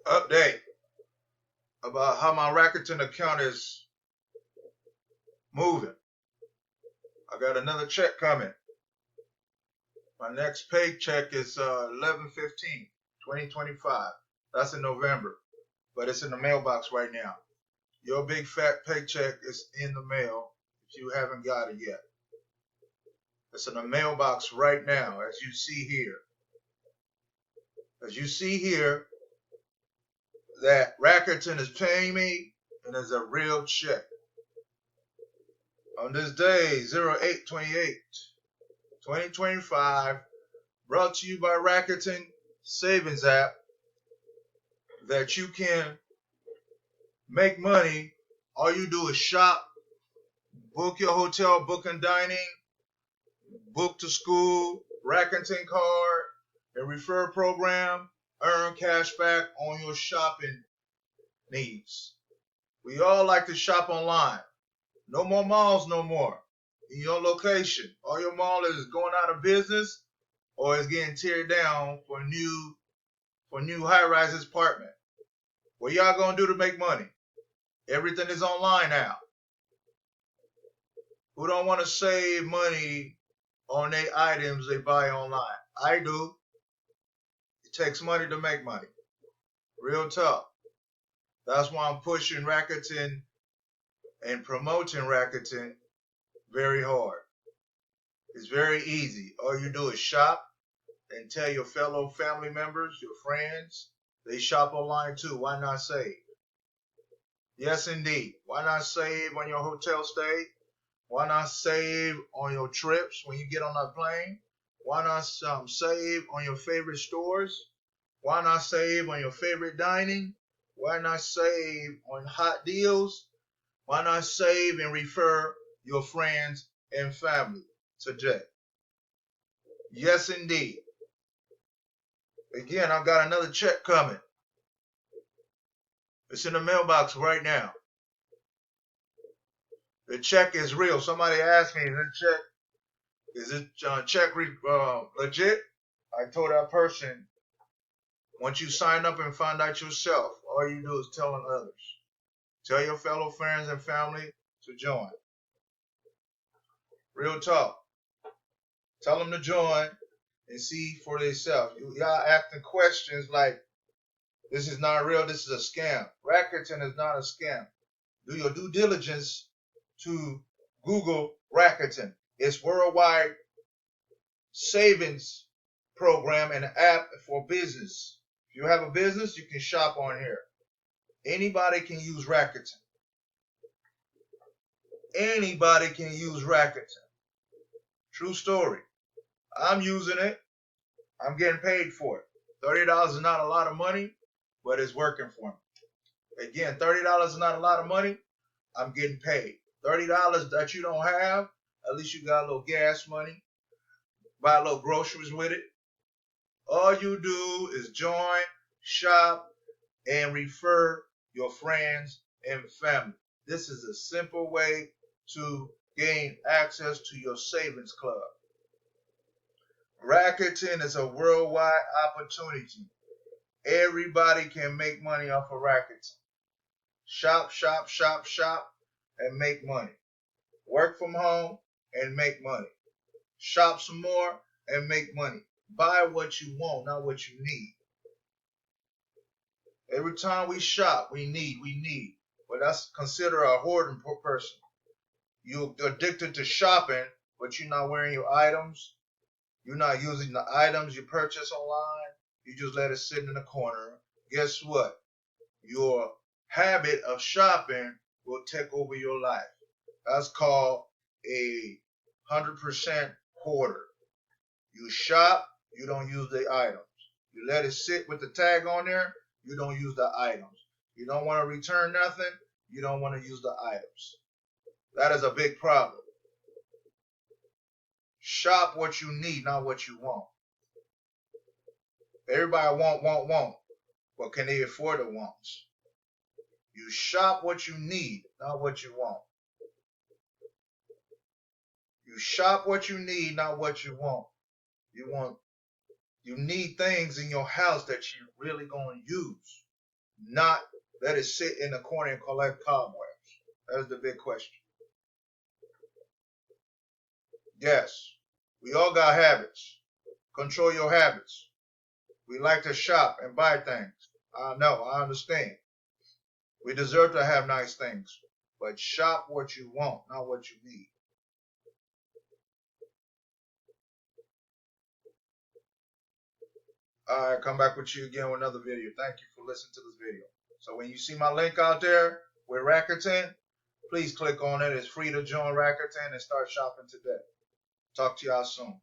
Update about how my Rakuten account is moving. I got another check coming. My next paycheck is 11/15/2025. That's in November, but it's in the mailbox right now. Your big fat paycheck is in the mail if you haven't got it yet. It's in the mailbox right now, as you see here. As you see here, that Rakuten is paying me, and it's a real check. On this day, 08/28/2025, brought to you by Rakuten Savings App, that you can make money. All you do is shop, book your hotel, book and dining, book to school, Rakuten card, and refer program, earn cash back on your shopping needs. We all like to shop online. No more malls no more. In your location, all your mall is going out of business or is getting teared down for new high-rise apartment. What y'all gonna do to make money? Everything is online now. Who don't want to save money on their items they buy online? I do. It takes money to make money. Real talk. That's why I'm pushing Rakuten and promoting Rakuten very hard. It's very easy. All you do is shop and tell your fellow family members, your friends, they shop online too. Why not save? Yes, indeed. Why not save on your hotel stay? Why not save on your trips when you get on that plane? Why not save on your favorite stores? Why not save on your favorite dining? Why not save on hot deals? Why not save and refer your friends and family today? Yes, indeed. Again, I've got another check coming. It's in the mailbox right now. The check is real. Somebody asked me, is this check legit? I told that person, once you sign up and find out yourself, all you do is telling others. Tell your fellow friends and family to join. Real talk. Tell them to join and see for themselves. Y'all asking questions like, this is not real, this is a scam. Rakuten is not a scam. Do your due diligence to Google Rakuten. It's worldwide savings program and app for business. If you have a business, you can shop on here. Anybody can use Rakuten. Anybody can use Rakuten. True story. I'm using it. I'm getting paid for it. $30 is not a lot of money, but it's working for me. Again, $30 is not a lot of money. I'm getting paid. $30 that you don't have, at least you got a little gas money. Buy a little groceries with it. All you do is join, shop, and refer your friends and family. This is a simple way to gain access to your savings club. Rakuten is a worldwide opportunity. Everybody can make money off of Rakuten. Shop, shop, shop, shop, and make money. Work from home and make money. Shop some more and make money. Buy what you want, not what you need. Every time we shop, we need. But that's considered a hoarding person. You're addicted to shopping, but you're not wearing your items. You're not using the items you purchase online. You just let it sit in the corner. Guess what? Your habit of shopping will take over your life. That's called a 100% hoarder. You shop, you don't use the items. You let it sit with the tag on there, you don't use the items. You don't want to return nothing, you don't want to use the items. That is a big problem. Shop what you need, not what you want. Everybody want. But can they afford the wants? You shop what you need, not what you want. You shop what you need, not what you want. You need things in your house that you really gonna use. not let it sit in the corner and collect cobwebs? That's the big question. Yes, we all got habits. Control your habits. We like to shop and buy things. I know, I understand. We deserve to have nice things, but shop what you want, not what you need. All right, come back with you again with another video. Thank you for listening to this video. So when you see my link out there with Rakuten, please click on it. It's free to join Rakuten and start shopping today. Talk to y'all soon.